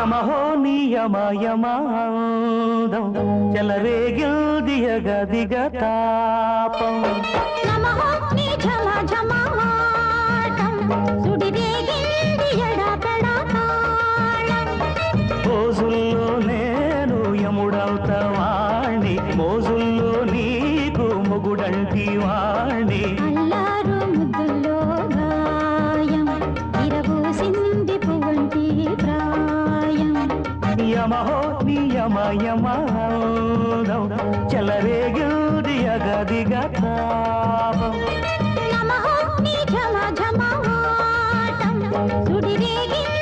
యమహో నియమయమాదం చెలరేగిల్దియ గదిగ తాపం నమహో నీ ఝమ ఝమాటం సుడిరేగిల్ది ఎడతడా తాళం రోజుల్లో నేను యముడవుత వాణ్ణి మోజుల్లో నీకు మొగుడంటి వాణ్ణి అల్లారు ముద్దుల్లో గాయం ఇరబూసింది పువ్వంటి ప్రాయం యమహో నియమయమాదం చెలరేగిల్దియ గదిగ తాపం నమహో నీ ఝమ ఝమాటం సుడిరేగిల్ది